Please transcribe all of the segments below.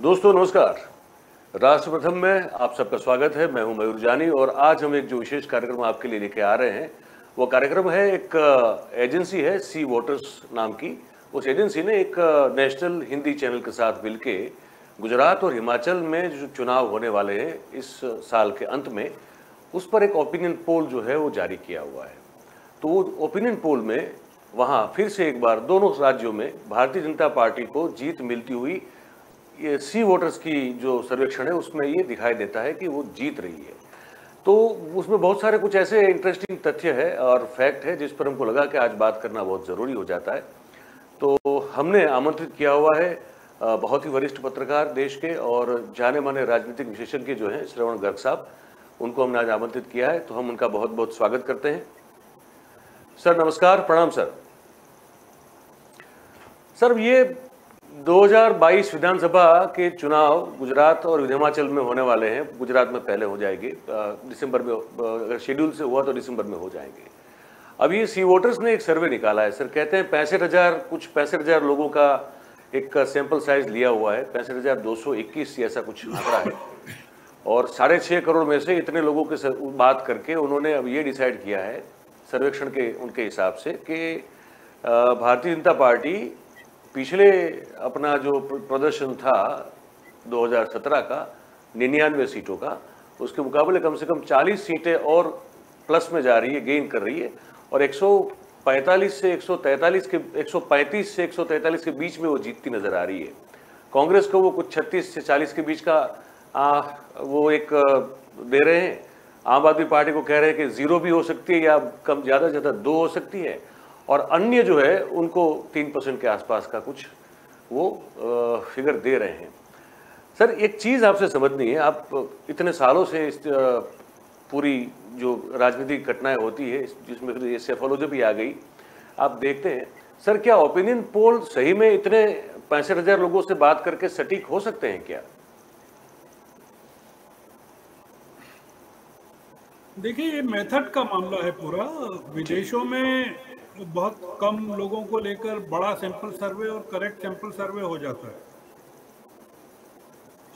दोस्तों नमस्कार। राष्ट्र प्रथम में आप सबका स्वागत है। मैं हूं मयूर जानी और आज हम एक जो विशेष कार्यक्रम आपके लिए लेके आ रहे हैं वो कार्यक्रम है एक एजेंसी है सी वोटर्स नाम की। उस एजेंसी ने एक नेशनल हिंदी चैनल के साथ मिलके गुजरात और हिमाचल में जो चुनाव होने वाले हैं इस साल के अंत में, उस पर एक ओपिनियन पोल जो है वो जारी किया हुआ है। तो वो ओपिनियन पोल में वहाँ फिर से एक बार दोनों राज्यों में भारतीय जनता पार्टी को जीत मिलती हुई ये सी वोटर्स की जो सर्वेक्षण है उसमें ये दिखाई देता है कि वो जीत रही है। तो उसमें बहुत सारे कुछ ऐसे इंटरेस्टिंग तथ्य है और फैक्ट है जिस पर हमको लगा कि आज बात करना बहुत ज़रूरी हो जाता है। तो हमने आमंत्रित किया हुआ है बहुत ही वरिष्ठ पत्रकार देश के और जाने माने राजनीतिक विशेषज्ञ जो हैं श्रवण गर्ग साहब, उनको हमने आज आमंत्रित किया है। तो हम उनका बहुत बहुत स्वागत करते हैं। सर नमस्कार, प्रणाम सर। सर ये 2022 विधानसभा के चुनाव गुजरात और हिमाचल में होने वाले हैं। गुजरात में पहले हो जाएंगे दिसंबर में, अगर शेड्यूल से हुआ तो दिसंबर में हो जाएंगे। अब ये सी वोटर्स ने एक सर्वे निकाला है सर, कहते हैं 65,000 लोगों का एक सैंपल साइज लिया हुआ है, 65,221 ऐसा कुछ आंकड़ा है। और 6.5 करोड़ में से इतने लोगों के बात करके उन्होंने अब ये डिसाइड किया है सर्वेक्षण के उनके हिसाब से कि भारतीय जनता पार्टी पिछले अपना जो प्रदर्शन था 2017 का 99 सीटों का, उसके मुकाबले कम से कम 40 सीटें और प्लस में जा रही है, गेन कर रही है। और 135 से 143 के बीच में वो जीतती नजर आ रही है। कांग्रेस को वो कुछ 36 से 40 के बीच का वो एक दे रहे हैं। आम आदमी पार्टी को कह रहे हैं कि 0 भी हो सकती है या कम, ज़्यादा से ज़्यादा 2 हो सकती है। और अन्य जो है उनको 3% के आसपास का कुछ वो फिगर दे रहे हैं। सर एक चीज़ आपसे समझनी है, आप इतने सालों से इस पूरी जो राजनीतिक घटनाएं होती है जिसमें ये सेफोलॉजी भी आ गई, आप देखते हैं सर, क्या ओपिनियन पोल सही में इतने 65,000 लोगों से बात करके सटीक हो सकते हैं क्या? देखिए, ये मेथड का मामला है पूरा। विदेशों में बहुत कम लोगों को लेकर बड़ा सैंपल सर्वे और करेक्ट सैंपल सर्वे हो जाता है।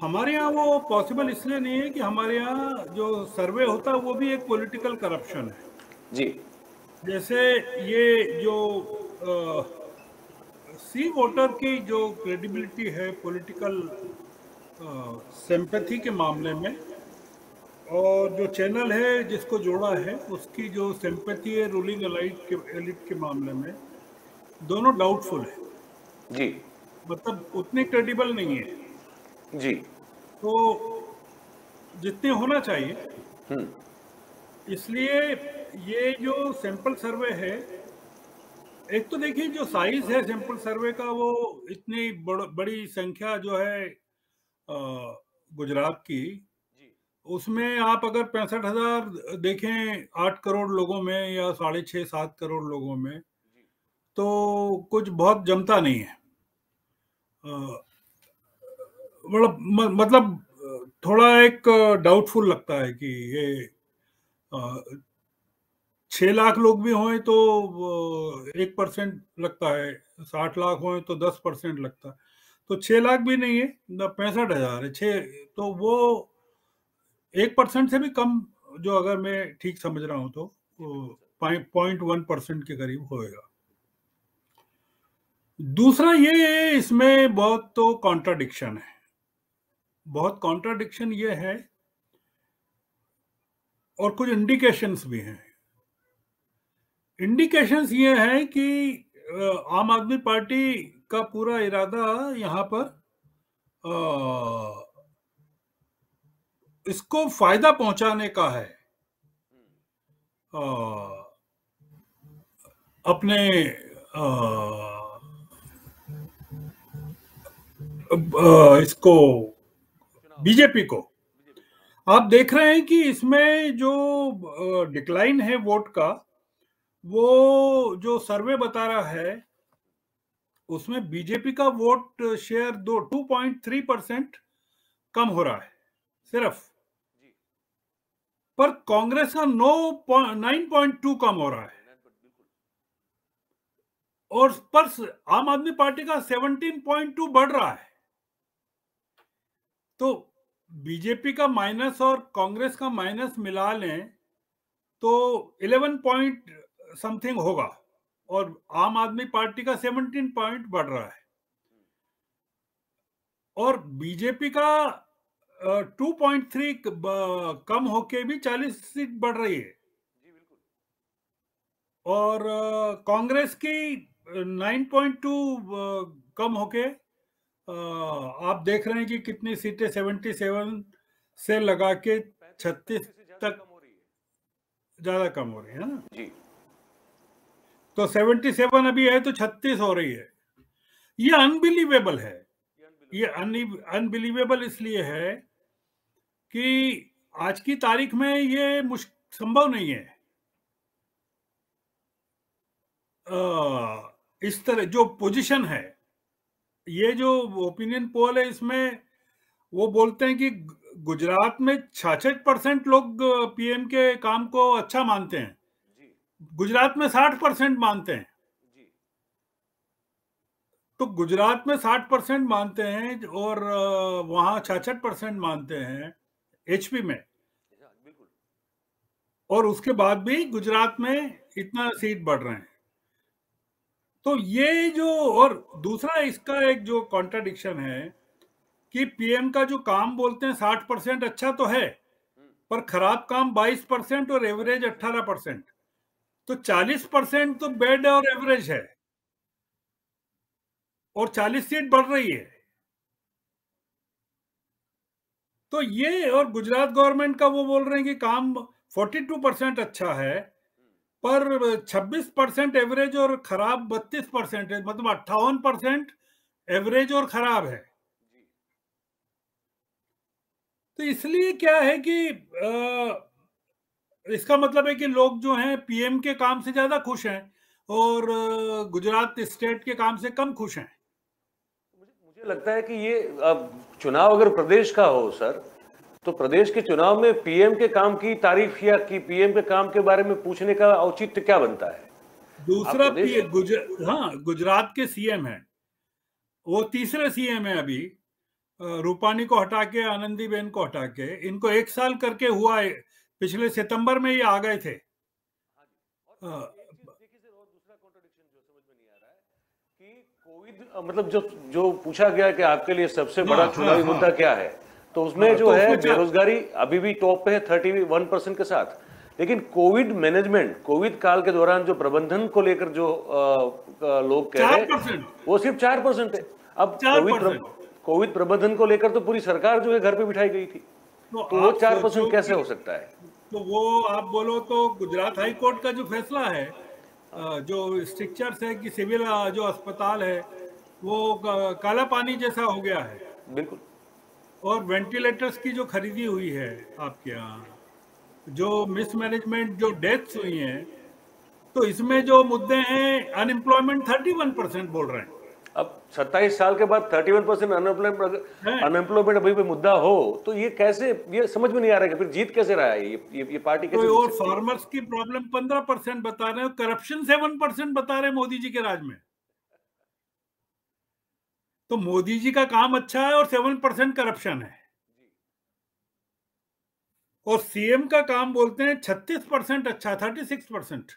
हमारे यहाँ वो पॉसिबल इसलिए नहीं है कि हमारे यहाँ जो सर्वे होता है वो भी एक पॉलिटिकल करप्शन है। जी। जैसे ये जो सी वोटर की जो क्रेडिबिलिटी है पॉलिटिकल सिंपैथी के मामले में, और जो चैनल है जिसको जोड़ा है उसकी जो सिंपैथी है रूलिंग एलिट के मामले में, दोनों डाउटफुल है। जी। मतलब उतने क्रेडिबल नहीं है जी। तो जितने होना चाहिए। इसलिए ये जो सैंपल सर्वे है, एक तो देखिए जो साइज है सैंपल सर्वे का, वो इतनी बड़ी संख्या जो है गुजरात की, उसमें आप अगर 65,000 देखें 8 करोड़ लोगों में या 6.5-7 करोड़ लोगों में, तो कुछ बहुत जमता नहीं है। मतलब थोड़ा एक डाउटफुल लगता है कि ये 6 लाख लोग भी हों तो 1% लगता है, 60 लाख हों तो 10% लगता है। तो 6 लाख भी नहीं है, 65,000 है। 6 तो वो 1% से भी कम, जो अगर मैं ठीक समझ रहा हूं तो 0.1% के करीब होएगा। दूसरा ये है, इसमें बहुत तो कॉन्ट्राडिक्शन है। बहुत कॉन्ट्राडिक्शन ये है और कुछ इंडिकेशंस भी हैं। इंडिकेशंस ये है कि आम आदमी पार्टी का पूरा इरादा यहाँ पर इसको फायदा पहुंचाने का है, अपने इसको बीजेपी को। आप देख रहे हैं कि इसमें जो डिक्लाइन है वोट का, वो जो सर्वे बता रहा है उसमें बीजेपी का वोट शेयर 2.3% कम हो रहा है सिर्फ, पर कांग्रेस का 9.2 कम हो रहा है, और पर आम आदमी पार्टी का 17.2 बढ़ रहा है। तो बीजेपी का माइनस और कांग्रेस का माइनस मिला लें तो 11 पॉइंट समथिंग होगा, और आम आदमी पार्टी का 17 पॉइंट बढ़ रहा है, और बीजेपी का 2.3 कम होके भी 40 सीट बढ़ रही है, और कांग्रेस की 9.2 कम होके आप देख रहे हैं कि कितनी सीटें 77 से लगा के 36 तक ज्यादा कम हो रही है ना। जी। तो 77 अभी है तो 36 हो रही है। ये अनबिलीवेबल है। ये अनबिलीवेबल इसलिए है कि आज की तारीख में ये संभव नहीं है। इस तरह जो पोजीशन है, ये जो ओपिनियन पोल है, इसमें वो बोलते हैं कि गुजरात में 66% लोग पीएम के काम को अच्छा मानते हैं, गुजरात में 60% मानते हैं। तो गुजरात में 60% मानते हैं और वहां 66% मानते हैं एचपी में, और उसके बाद भी गुजरात में इतना सीट बढ़ रहे हैं। तो ये जो, और दूसरा इसका एक जो कॉन्ट्राडिक्शन है कि पीएम का जो काम बोलते हैं 60% अच्छा तो है, पर खराब काम 22% और एवरेज 18%, तो 40% तो बेड और एवरेज है, और 40 सीट बढ़ रही है। तो ये, और गुजरात गवर्नमेंट का वो बोल रहे हैं कि काम 42% अच्छा है, पर 26% एवरेज और खराब 32% है, मतलब 58% एवरेज और खराब है। तो इसलिए क्या है कि इसका मतलब है कि लोग जो हैं पीएम के काम से ज्यादा खुश हैं, और गुजरात स्टेट के काम से कम खुश हैं। मुझे लगता है कि ये अब चुनाव अगर प्रदेश का हो सर, तो प्रदेश के चुनाव में पीएम के काम की तारीफ या कि पीएम के काम के बारे में पूछने का औचित्य क्या बनता है? दूसरा गुजरात के सीएम हैं, वो तीसरे सीएम है अभी। रूपानी को हटा के, आनंदीबेन को हटा के, इनको 1 साल करके हुआ है। पिछले सितंबर में ये आ गए थे। कोविड, मतलब जो पूछा गया कि आपके लिए सबसे बड़ा चुनावी मुद्दा क्या है, तो उसमें जो है बेरोजगारी अभी भी टॉप पे है 31% के साथ। लेकिन कोविड मैनेजमेंट, कोविड काल के दौरान जो प्रबंधन को लेकर जो लोग कह रहे हैं वो सिर्फ 4% है। अब कोविड प्रबंधन को लेकर तो पूरी सरकार जो है घर पे बिठाई गई थी, तो वो 4% कैसे हो सकता है? तो वो आप बोलो तो गुजरात हाई कोर्ट का जो फैसला है, जो स्ट्रिक्चर्स है कि सिविल जो अस्पताल है वो काला पानी जैसा हो गया है। बिल्कुल। और वेंटिलेटर्स की जो खरीदी हुई है आपके यहाँ, जो मिसमैनेजमेंट, जो डेथ्स हुई हैं, तो इसमें जो मुद्दे हैं, अनएम्प्लॉयमेंट 31% बोल रहे हैं। अब 27 साल के बाद 31% अनएम्प्लॉयमेंट अभी भी मुद्दा हो, तो ये कैसे, ये समझ में नहीं आ रहा है कि फिर जीत कैसे रहा है ये पार्टी कैसे? और फार्मर्स की प्रॉब्लम 15% बता रहे हैं, करप्शन 7% बता रहे हैं मोदी जी के राज में। तो मोदी जी का काम अच्छा है और 7% करप्शन है, और सीएम का काम बोलते हैं 36% अच्छा, 36%,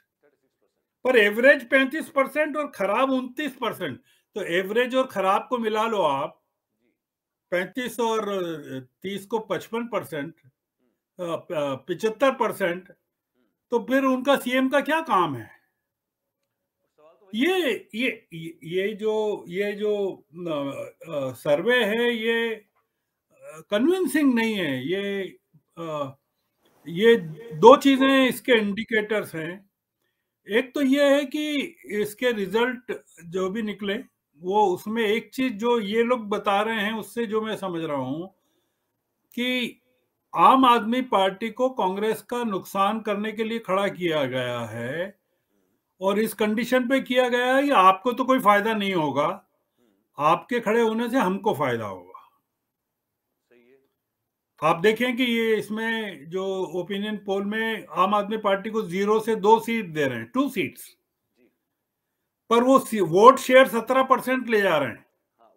पर एवरेज 35% और खराब 29%। तो एवरेज और खराब को मिला लो आप, 35 और 30 को 55%, 75%, तो फिर उनका सीएम का क्या काम है? ये जो सर्वे है, ये कन्विंसिंग नहीं है। ये दो चीजें इसके इंडिकेटर्स हैं। एक तो ये है कि इसके रिजल्ट जो भी निकले, वो उसमें एक चीज जो ये लोग बता रहे हैं, उससे जो मैं समझ रहा हूं कि आम आदमी पार्टी को कांग्रेस का नुकसान करने के लिए खड़ा किया गया है, और इस कंडीशन पे किया गया है कि आपको तो कोई फायदा नहीं होगा, आपके खड़े होने से हमको फायदा होगा। आप देखें कि ये इसमें जो ओपिनियन पोल में आम आदमी पार्टी को 0 से 2 सीट दे रहे हैं, 2 सीट्स, पर वो वोट शेयर 17% ले जा रहे हैं।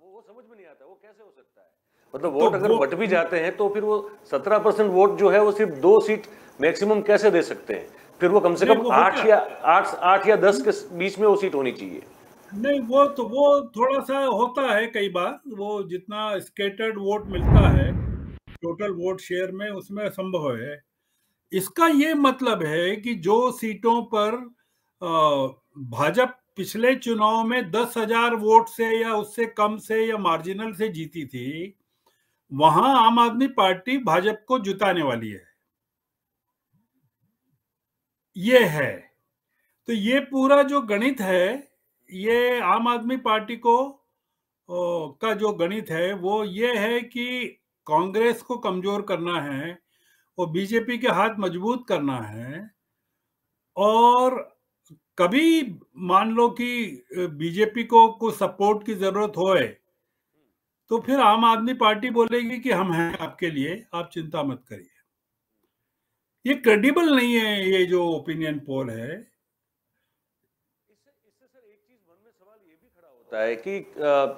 वो समझ में नहीं आता वो कैसे हो सकता है। मतलब वोट अगर बट भी जाते हैं तो फिर वो 17% वोट जो है वो सिर्फ 2 सीट मैक्सिमम कैसे दे सकते हैं? फिर वो कम से कम 8 या 10 के बीच में वो सीट होनी चाहिए। नहीं, वो थोड़ा सा होता है कई बार, वो जितना स्केटर्ड वोट मिलता है टोटल वोट शेयर में उसमें संभव है। इसका ये मतलब है कि जो सीटों पर भाजपा पिछले चुनाव में 10,000 वोट से या उससे कम से या मार्जिनल से जीती थी, वहां आम आदमी पार्टी भाजपा को जुटाने वाली है, ये है। तो ये पूरा जो गणित है, ये आम आदमी पार्टी को का जो गणित है वो ये है कि कांग्रेस को कमजोर करना है और बीजेपी के हाथ मजबूत करना है। और कभी मान लो कि बीजेपी को कुछ सपोर्ट की जरूरत होए तो फिर आम आदमी पार्टी बोलेगी कि हम हैं आपके लिए, आप चिंता मत करिए। ये क्रेडिबल नहीं है ये जो ओपिनियन पोल है। इससे सर एक चीज मन में सवाल ये भी खड़ा होता है कि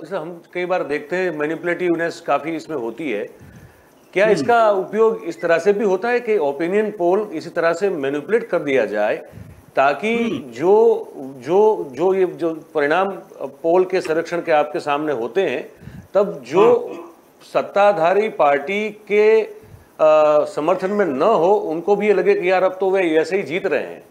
जैसे हम कई बार देखते हैं मैनिपुलेटिवनेस काफी इसमें होती है। क्या इसका उपयोग इस तरह से भी होता है कि ओपिनियन पोल इसी तरह से मैनिपुलेट कर दिया जाए ताकि जो जो जो ये जो परिणाम पोल के सर्वेक्षण के आपके सामने होते हैं तब जो सत्ताधारी पार्टी के समर्थन में न हो उनको भी ये लगे कि यार अब तो वे ऐसे ही जीत रहे हैं,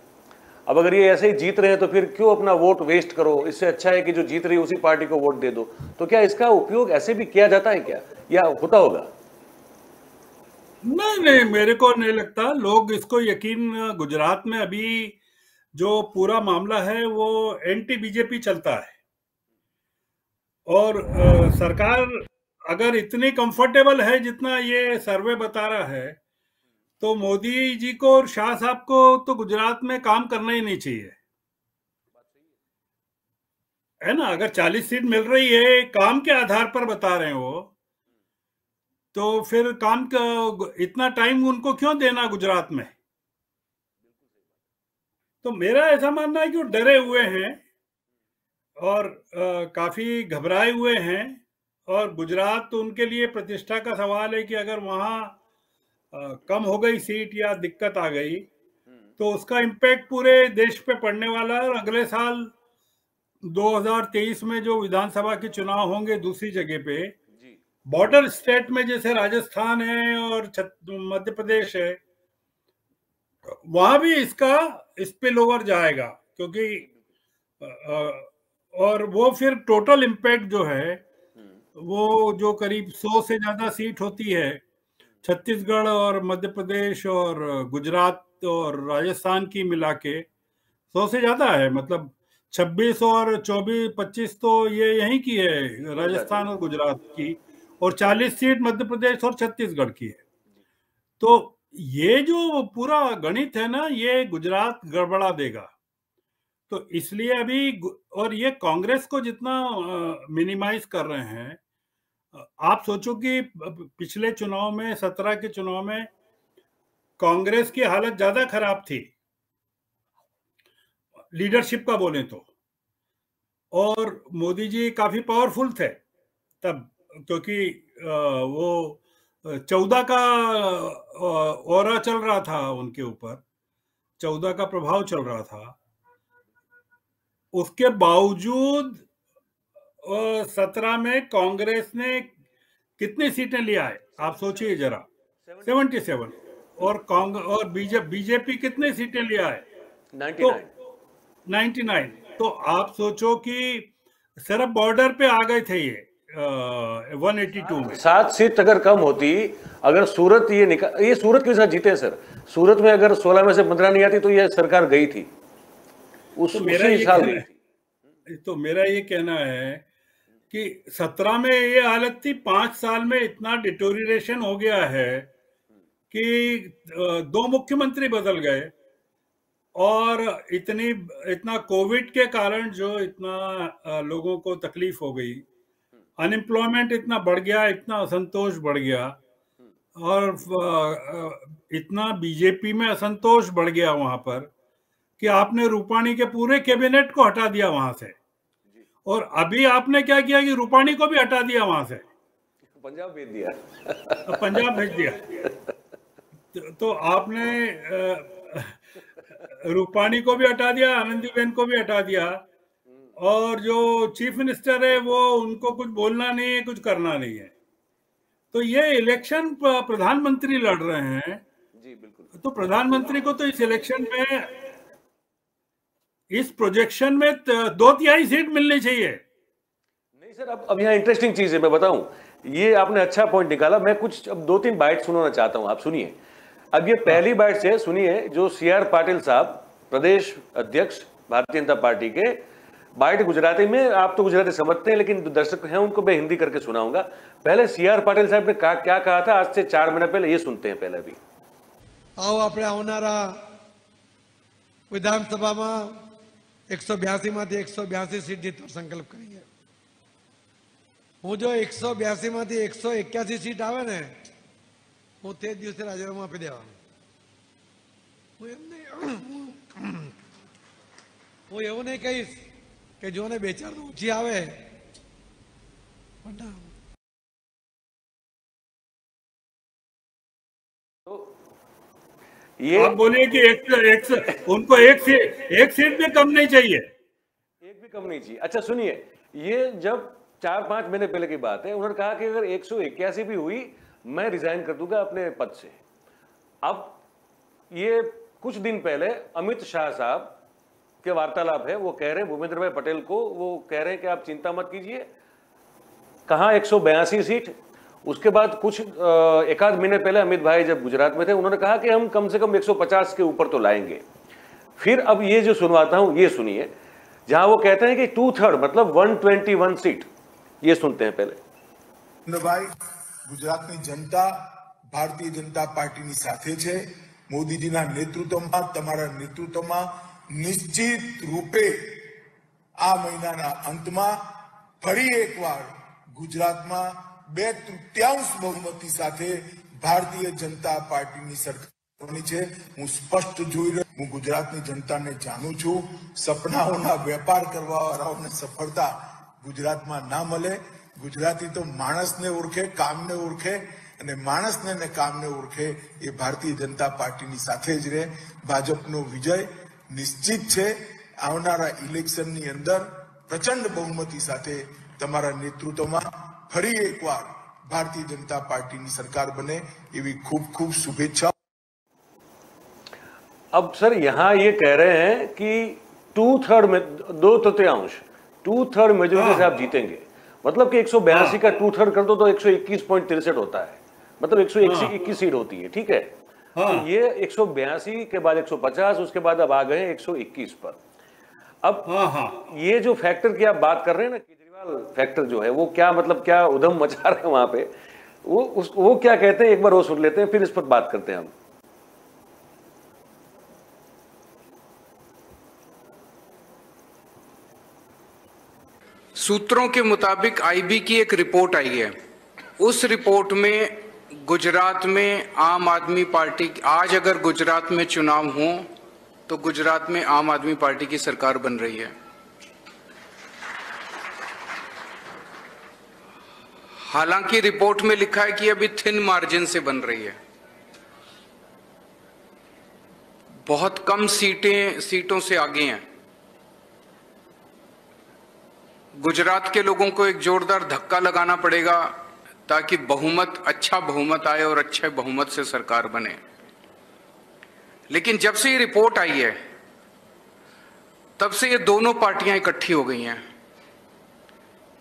अब अगर ये ऐसे ही जीत रहे हैं तो फिर क्यों अपना वोट वेस्ट करो, इससे अच्छा है कि जो जीत रही है उसी पार्टी को वोट दे दो। तो क्या इसका उपयोग ऐसे भी किया जाता है क्या, या होता होगा? नहीं, मेरे को नहीं लगता। लोग इसको यकीन, गुजरात में अभी जो पूरा मामला है वो एंटी बीजेपी चलता है और सरकार अगर इतनी कंफर्टेबल है जितना ये सर्वे बता रहा है तो मोदी जी को और शाह साहब को तो गुजरात में काम करना ही नहीं चाहिए, है ना। अगर 40 सीट मिल रही है, काम के आधार पर बता रहे हैं वो, तो फिर काम का इतना टाइम उनको क्यों देना गुजरात में? तो मेरा ऐसा मानना है कि वो डरे हुए हैं और काफी घबराए हुए हैं। और गुजरात तो उनके लिए प्रतिष्ठा का सवाल है कि अगर वहां कम हो गई सीट या दिक्कत आ गई तो उसका इम्पैक्ट पूरे देश पे पड़ने वाला है। और अगले साल 2023 में जो विधानसभा के चुनाव होंगे दूसरी जगह पे, बॉर्डर स्टेट में जैसे राजस्थान है और मध्य प्रदेश है, वहां भी इसका स्पिल ओवर जाएगा, क्योंकि और वो फिर टोटल इम्पैक्ट जो है वो जो करीब 100 से ज्यादा सीट होती है, छत्तीसगढ़ और मध्य प्रदेश और गुजरात और राजस्थान की मिला के 100 से ज्यादा है। मतलब 26 और 24 25 तो ये यहीं की है, राजस्थान और गुजरात की, और 40 सीट मध्य प्रदेश और छत्तीसगढ़ की है। तो ये जो पूरा गणित है ना, ये गुजरात गड़बड़ा देगा। तो इसलिए अभी, और ये कांग्रेस को जितना मिनिमाइज कर रहे हैं, आप सोचो कि पिछले चुनाव में 17 के चुनाव में कांग्रेस की हालत ज्यादा खराब थी लीडरशिप का बोले तो, और मोदी जी काफी पावरफुल थे तब, क्योंकि वो 14 का ऑरा चल रहा था उनके ऊपर, 14 का प्रभाव चल रहा था। उसके बावजूद 17 में कांग्रेस ने कितनी सीटें लिया है आप सोचिए जरा, 77। और बीजेपी कितनी सीटें लिया है? 99। तो आप सोचो कि सिर्फ बॉर्डर पे आ गए थे ये 182 में। 7 सीट अगर कम होती, अगर सूरत ये सूरत के साथ जीते सर, सूरत में अगर 16 में से 15 नहीं आती तो ये सरकार गई थी, उसी साल गई थी। तो मेरा ये कहना है कि 17 में ये हालत थी, 5 साल में इतना डिटोरिएशन हो गया है कि 2 मुख्यमंत्री बदल गए, और इतना कोविड के कारण जो इतना लोगों को तकलीफ हो गई, अनएम्प्लॉयमेंट इतना बढ़ गया, इतना असंतोष बढ़ गया, और इतना बीजेपी में असंतोष बढ़ गया वहां पर कि आपने रूपाणी के पूरे कैबिनेट को हटा दिया वहां से। और अभी आपने क्या किया कि रूपाणी को भी हटा दिया वहां से। पंजाब भेज दिया। पंजाब भेज दिया। तो आपने रूपाणी को भी हटा दिया, आनंदीबेन को भी हटा दिया, और जो चीफ मिनिस्टर है वो उनको कुछ बोलना नहीं है, कुछ करना नहीं है। तो ये इलेक्शन प्रधानमंत्री लड़ रहे हैं जी बिल्कुल। तो प्रधानमंत्री को तो इस इलेक्शन में, इस प्रोजेक्शन में 2/3 सीट मिलनी चाहिए। नहीं सर, अब यहाँ इंटरेस्टिंग चीज है, मैं बताऊं, ये आपने अच्छा पॉइंट निकाला। मैं कुछ अब 2-3 बाइट सुनाना चाहता हूं, आप सुनिए। अब ये पहली बाइट से सुनिए, जो CR पाटिल साहब, प्रदेश अध्यक्ष भारतीय जनता पार्टी के, बाइट गुजराती में, आप तो गुजराती समझते हैं लेकिन दर्शक हैं उनको मैं हिंदी करके सुनाऊंगा। पहले CR पाटिल साहब ने क्या कहा था आज से 4 महीने पहले, ये सुनते हैं पहले भी। आओ આપણે આવનારા વિધાનસભામાં 182 માંથી 182 सीट જીતવાનો સંકલ્પ કરીએ। હું જો 182 માંથી 181 सीट આવે ને, હું તે દિવસે રાજીનામું આપી દેવાનું। હું એવું નહીં કહીશ કે જો ને 2-4 ઓછી આવે। ये आप बोलिए कि उनको एक सीट भी कम नहीं चाहिए, एक भी कम नहीं चाहिए। अच्छा सुनिए, ये जब 4-5 महीने पहले की बात है, उन्होंने कहा कि अगर 181 भी हुई मैं रिजाइन कर दूंगा अपने पद से। अब ये कुछ दिन पहले अमित शाह साहब के वार्तालाप है, वो कह रहे हैं भूपेंद्र भाई पटेल को, वो कह रहे हैं कि आप चिंता मत कीजिए। कहाँ 182 सीट। उसके बाद कुछ एक आध महीने पहले अमित भाई जब गुजरात में थे, उन्होंने कहा कि हम कम से कम 150 के ऊपर तो लाएंगे। फिर अब ये जो सुनवाता हूं, ये सुनिए, जहां वो कहते हैं कि 2/3 मतलब 121 सीट। ये सुनते हैं पहले। भाई, गुजरातनी जनता भारतीय जनता पार्टीनी साथे छे। मोदीजीना नेतृत्वमां, तमारा नेतृत्वमां निश्चित रूपे आ महीनाना अंतमां फरी एकवार गुजरातमां 2/3 बहुमती साथे भारतीय जनता पार्टीनी सरकार बनी छे। हूँ स्पष्ट जोई रह्यो, हूँ गुजरातनी जनताने जाणुं छुं। सपनाओना वेपार करवावाळाओने सफलता गुजरातमां ना मळे। गुजराती तो माणसने ओळखे, काમને ओळखे, અને માણસને ને કામને ઓળખે। એ ભારતીય જનતા પાર્ટીની સાથે જ રહે। ભાજપનો વિજય નિશ્ચિત છે। આવનારા ઇલેક્શનની અંદર પ્રચંડ બહુમતી સાથે તમારા નેતૃત્વમાં ફરી એકવાર ભારતીય જનતા પાર્ટીની સરકાર બને એવી ખૂબ ખૂબ શુભેચ્છા। अब सर यहाँ ये कह रहे हैं कि 2/3 में 2/3 मेजोरिटी से आप जीतेंगे। मतलब कि 182 का 2/3 कर दो तो 121.63 होता है, मतलब 121 सीट होती है, ठीक है। तो ये 182 के बाद 150, उसके बाद अब आ गए 121 पर। अब ये जो फैक्टर की आप बात कर रहे हैं ना, केजरीवाल फैक्टर जो है, वो क्या मतलब क्या उधम मचा रहे हैं वहां पे, वो क्या कहते हैं, एक बार वो सुन लेते हैं, फिर इस पर बात करते हैं हम। सूत्रों के मुताबिक IB की एक रिपोर्ट आई है। उस रिपोर्ट में गुजरात में आम आदमी पार्टी, आज अगर गुजरात में चुनाव हो तो गुजरात में आम आदमी पार्टी की सरकार बन रही है। हालांकि रिपोर्ट में लिखा है कि अभी थिन मार्जिन से बन रही है, बहुत कम सीटों से आगे हैं। गुजरात के लोगों को एक जोरदार धक्का लगाना पड़ेगा ताकि बहुमत, अच्छा बहुमत आए और अच्छे बहुमत से सरकार बने। लेकिन जब से ये रिपोर्ट आई है तब से ये दोनों पार्टियां इकट्ठी हो गई हैं।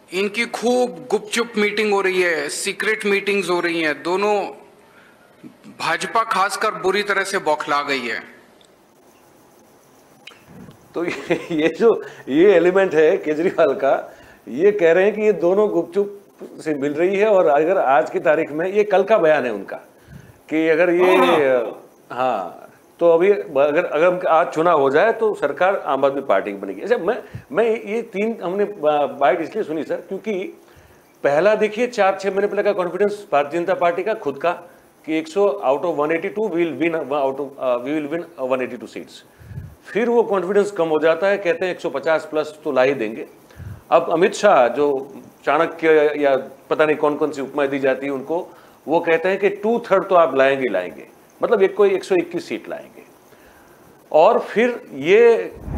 इनकी खूब गुपचुप मीटिंग हो रही है, सीक्रेट मीटिंग्स हो रही हैं। दोनों, भाजपा खासकर बुरी तरह से बौखला गई है। तो ये एलिमेंट है केजरीवाल का, ये कह रहे हैं कि ये दोनों गुपचुप से मिल रही है। और अगर आज की तारीख में, ये कल का बयान है उनका, कि अगर ये तो अभी अगर आज चुनाव हो जाए तो सरकार आम आदमी पार्टी की बनेगी। अच्छा, मैं ये 3 हमने बाइट इसलिए सुनी सर, क्योंकि पहला देखिए 4-6 महीने पहले का कॉन्फिडेंस भारतीय जनता पार्टी का खुद का, कि 100 out of 182 we will win 182 seats. फिर वो कॉन्फिडेंस कम हो जाता है, कहते हैं 150 प्लस तो ला ही देंगे। अब अमित शाह जो चाणक्य या पता नहीं कौन कौन सी उपमाएं दी जाती है उनको, वो कहते हैं कि 2/3 तो आप लाएंगे लाएंगे, मतलब एक कोई 121 सीट लाएंगे। और फिर ये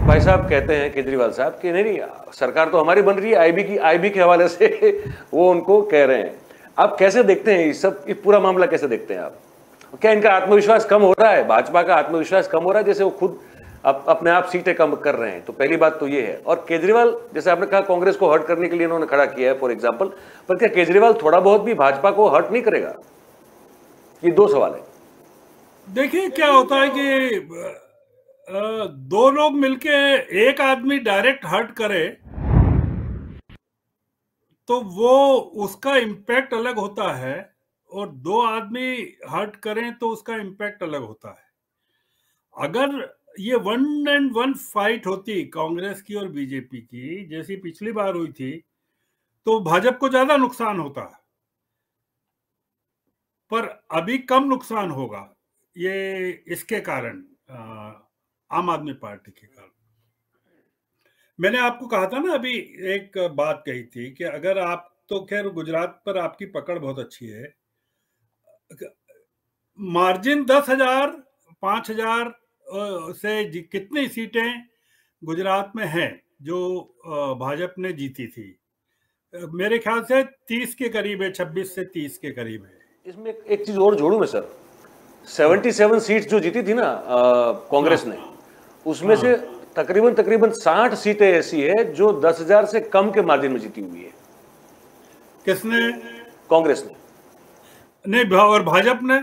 भाई साहब कहते हैं केजरीवाल साहब कि नहीं नहीं सरकार तो हमारी बन रही है, आईबी के हवाले से वो उनको कह रहे हैं। आप कैसे देखते हैं ये पूरा मामला कैसे देखते हैं आप? क्या इनका आत्मविश्वास कम हो रहा है, भाजपा का आत्मविश्वास कम हो रहा है, जैसे वो खुद अपने आप सीटें कम कर रहे हैं? तो पहली बात तो ये है। और केजरीवाल, जैसे आपने कहा कांग्रेस को हर्ट करने के लिए इन्होंने खड़ा किया है फॉर एग्जाम्पल, पर क्या केजरीवाल थोड़ा बहुत भी भाजपा को हर्ट नहीं करेगा? ये दो सवाल है। देखिए क्या होता है कि दो लोग मिलके एक आदमी डायरेक्ट हर्ट करे तो वो उसका इम्पैक्ट अलग होता है, और दो आदमी हर्ट करें तो उसका इम्पैक्ट अलग होता है। अगर ये 1 एंड 1 फाइट होती कांग्रेस की और बीजेपी की, जैसी पिछली बार हुई थी, तो भाजपा को ज्यादा नुकसान होता है, पर अभी कम नुकसान होगा ये इसके कारण, आम आदमी पार्टी के कारण। मैंने आपको कहा था ना, अभी एक बात कही थी कि अगर आप, तो खैर गुजरात पर आपकी पकड़ बहुत अच्छी है, मार्जिन 10,000 5,000 से कितनी सीटें गुजरात में हैं जो भाजपा ने जीती थी? मेरे ख्याल से 30 के करीब है, 26 से 30 के करीब है। इसमें एक चीज और जोड़ू मैं सर, 77 सीट्स जो जीती थी ना कांग्रेस ने, उसमें से तकरीबन 60 सीटें ऐसी है जो 10,000 से कम के मार्जिन में जीती हुई है। किसने? कांग्रेस ने नहीं, और भाजपा ने,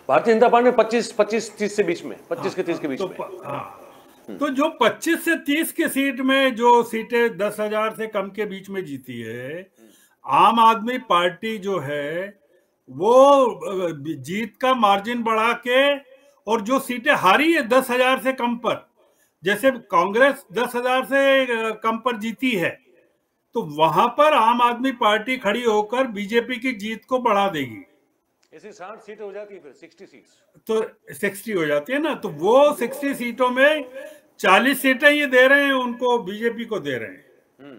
भारतीय जनता पार्टी ने 25-30 से बीच में, 25 के 30 के बीच में। तो जो 25 से 30 की सीट में जो सीटें 10,000 से कम के बीच में जीती है, आम आदमी पार्टी जो है वो जीत का मार्जिन बढ़ा के, और जो सीटें हारी है 10,000 से कम पर, जैसे कांग्रेस 10,000 से कम पर जीती है, तो वहां पर आम आदमी पार्टी खड़ी होकर बीजेपी की जीत को बढ़ा देगी। ऐसी 60 सीटें हो जाती है, फिर 60 सीट्स, तो 60 हो जाती है ना, तो वो 60 सीटों में 40 सीटें ये दे रहे हैं उनको, बीजेपी को दे रहे हैं।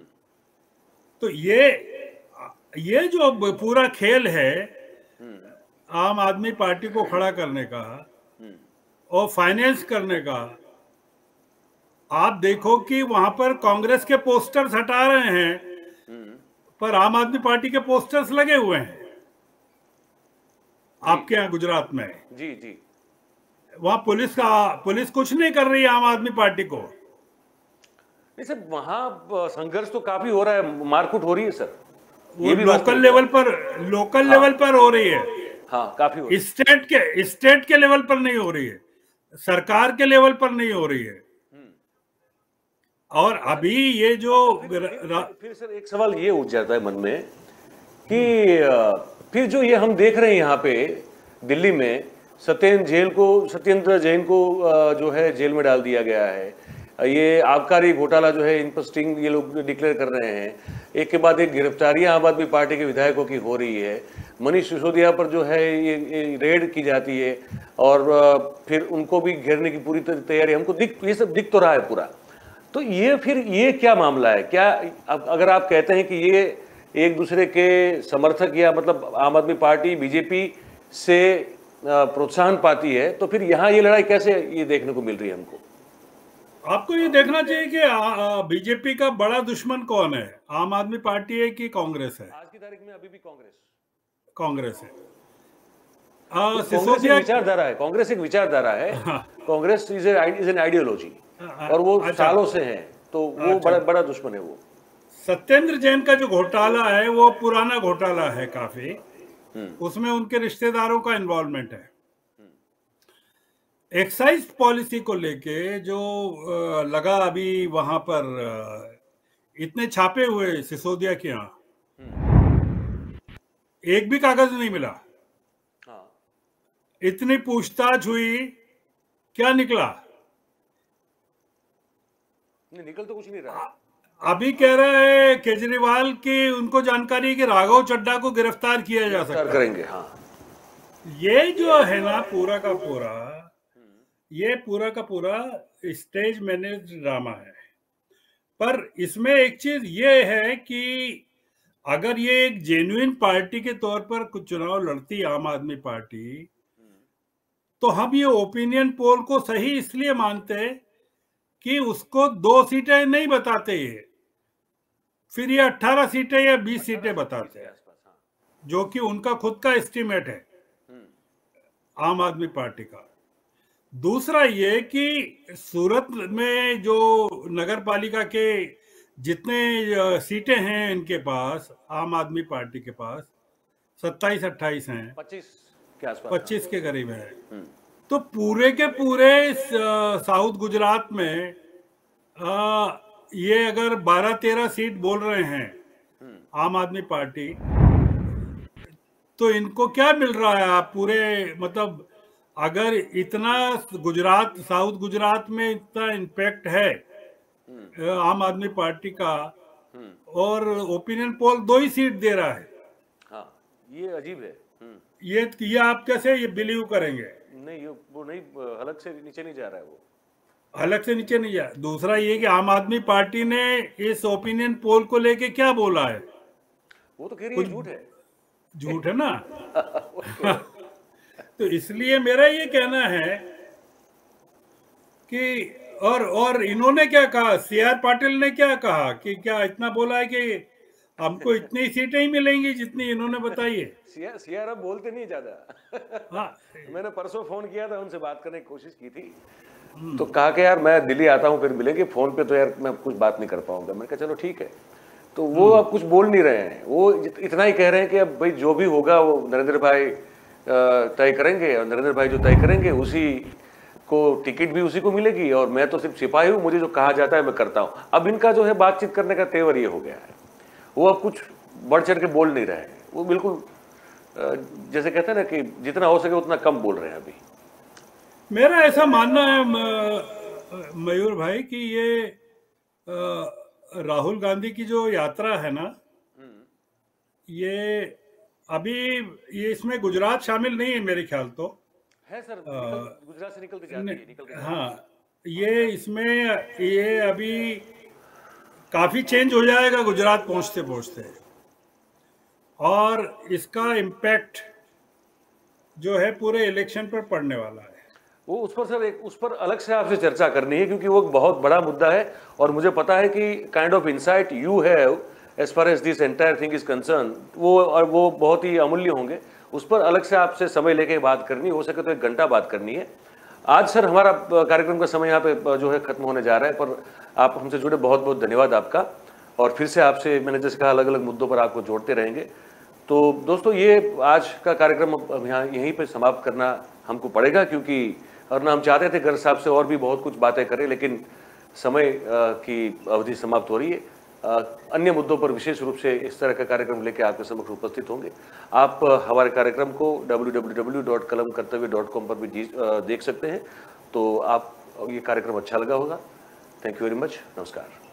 तो ये जो पूरा खेल है आम आदमी पार्टी को खड़ा करने का और फाइनेंस करने का, आप देखो कि वहां पर कांग्रेस के पोस्टर्स हटा रहे हैं, पर आम आदमी पार्टी के पोस्टर्स लगे हुए हैं आपके यहाँ गुजरात में। जी जी, वहां पुलिस कुछ नहीं कर रही है आम आदमी पार्टी को। नहीं सर, वहां संघर्ष तो काफी हो रहा है, मारकूट हो रही है सर, ये भी लोकल लेवल पर हो रही है। हाँ, काफी हो रही है। स्टेट के लेवल पर नहीं हो रही है, सरकार के लेवल पर नहीं हो रही है। और अभी ये जो फिर सर एक सवाल ये उठ जाता है मन में कि फिर जो ये हम देख रहे हैं यहाँ पे दिल्ली में, सत्येंद्र जैन को जो है जेल में डाल दिया गया है, ये आबकारी घोटाला जो है इन पर स्टिंग ये लोग डिक्लेयर कर रहे हैं, एक के बाद एक गिरफ्तारियां आम आदमी पार्टी के विधायकों की हो रही है, मनीष सिसोदिया पर जो है ये रेड की जाती है, और फिर उनको भी घेरने की पूरी तैयारी हमको ये सब दिख तो रहा है पूरा। तो ये क्या मामला है? क्या अगर आप कहते हैं कि ये एक दूसरे के समर्थक, या मतलब आम आदमी पार्टी बीजेपी से प्रोत्साहन पाती है, तो फिर यहाँ ये लड़ाई कैसे ये देखने को मिल रही है हमको? आपको ये देखना चाहिए कि बीजेपी का बड़ा दुश्मन कौन है, आम आदमी पार्टी है कि कांग्रेस है? आज की तारीख में अभी भी कांग्रेस है। सिसोदिया विचारधारा है, कांग्रेस एक विचारधारा है, कांग्रेस इज एन आइडियोलॉजी, और वो सालों से है, तो वो बड़ा दुश्मन है वो। सत्येंद्र जैन का जो घोटाला है वो पुराना घोटाला है काफी, उसमें उनके रिश्तेदारों का इन्वॉल्वमेंट है। एक्साइज पॉलिसी को लेके जो लगा अभी वहां पर इतने छापे हुए सिसोदिया के यहाँ, एक भी कागज नहीं मिला। इतनी पूछताछ हुई, क्या निकला? निकल तो कुछ नहीं रहा। अभी कह रहे हैं केजरीवाल की उनको जानकारी कि राघव चड्ढा को गिरफ्तार किया जा सकता करेंगे। हाँ, ये जो है ना पूरा का पूरा स्टेज मैनेज ड्रामा है। पर इसमें एक चीज ये है कि अगर ये एक जेन्युइन पार्टी के तौर पर कुछ चुनाव लड़ती आम आदमी पार्टी, तो हम ये ओपिनियन पोल को सही इसलिए मानते कि उसको 2 सीटें नहीं बताते ये, फिर ये 18 सीटें या 20 सीटें बताते हैं, जो कि उनका खुद का एस्टीमेट है आम आदमी पार्टी का। दूसरा ये कि सूरत में जो नगर पालिका के जितने सीटें हैं इनके पास, आम आदमी पार्टी के पास 27-28 हैं, 25 के करीब है। तो पूरे के पूरे साउथ गुजरात में ये अगर 12-13 सीट बोल रहे हैं आम आदमी पार्टी, तो इनको क्या मिल रहा है? आप पूरे मतलब अगर इतना गुजरात, साउथ गुजरात में इतना इम्पैक्ट है आम आदमी पार्टी का, और ओपिनियन पोल 2 ही सीट दे रहा है। हाँ, ये अजीब है। ये आप कैसे ये बिलीव करेंगे? नहीं, वो नहीं, हलक से नीचे नहीं जा रहा है, वो हलक से नीचे नहीं जा। दूसरा ये कि आम आदमी पार्टी ने इस ओपिनियन पोल को लेके क्या बोला है? वो तो कह रही है झूठ है। झूठ है ना। तो इसलिए मेरा ये कहना है कि और इन्होंने क्या कहा, CR पाटिल ने क्या कहा कि क्या इतना बोला है कि हमको इतनी सीटें ही मिलेंगी जितनी इन्होंने बताई है। CR अब बोलते नहीं ज्यादा। हाँ, मैंने परसों फोन किया था, उनसे बात करने की कोशिश की थी, तो कहा कि यार मैं दिल्ली आता हूँ फिर मिलेंगे, फोन पे तो यार मैं कुछ बात नहीं कर पाऊंगा। मैंने कहा चलो ठीक है। तो वो अब कुछ बोल नहीं रहे हैं, वो इतना ही कह रहे हैं कि अब भाई जो भी होगा वो नरेंद्र भाई तय करेंगे, और नरेंद्र भाई जो तय करेंगे उसी को टिकट भी उसी को मिलेगी, और मैं तो सिर्फ सिपाही हूँ, मुझे जो कहा जाता है मैं करता हूँ। अब इनका जो है बातचीत करने का तेवर ये हो गया है, वो अब कुछ बढ़ चढ़ के बोल नहीं रहे हैं। वो बिल्कुल जैसे कहते हैं ना कि जितना हो सके उतना कम बोल रहे हैं अभी। मेरा ऐसा मानना है मयूर भाई कि ये राहुल गांधी की जो यात्रा है ना, ये अभी ये इसमें गुजरात शामिल नहीं है मेरे ख्याल तो है सर, गुजरात से निकल के जाती है। हाँ, ये इसमें ये अभी काफी चेंज हो जाएगा गुजरात पहुंचते पहुंचते, और इसका इम्पैक्ट जो है पूरे इलेक्शन पर पड़ने वाला है। वो उस पर सर उस पर अलग से आपसे चर्चा करनी है, क्योंकि वो बहुत बड़ा मुद्दा है, और मुझे पता है कि kind of insight you have as far as this entire thing is concern, वो बहुत ही अमूल्य होंगे। उस पर अलग से आपसे समय लेके बात करनी, हो सके तो 1 घंटा बात करनी है। आज सर हमारा कार्यक्रम का समय यहाँ पे जो है खत्म होने जा रहा है, पर आप हमसे जुड़े बहुत बहुत धन्यवाद आपका, और फिर से आपसे मैंने जैसे कहा अलग अलग मुद्दों पर आपको जोड़ते रहेंगे। तो दोस्तों, ये आज का कार्यक्रम अब यहाँ यहीं पर समाप्त करना हमको पड़ेगा, क्योंकि और ना हम चाहते थे गर्ग साहब से और भी बहुत कुछ बातें करें, लेकिन समय की अवधि समाप्त हो रही है। अन्य मुद्दों पर विशेष रूप से इस तरह का कार्यक्रम लेकर आपके समक्ष उपस्थित होंगे। आप हमारे कार्यक्रम को www.kalamkartavya.com पर भी देख सकते हैं। तो आप ये कार्यक्रम अच्छा लगा होगा। Thank you very much. नमस्कार।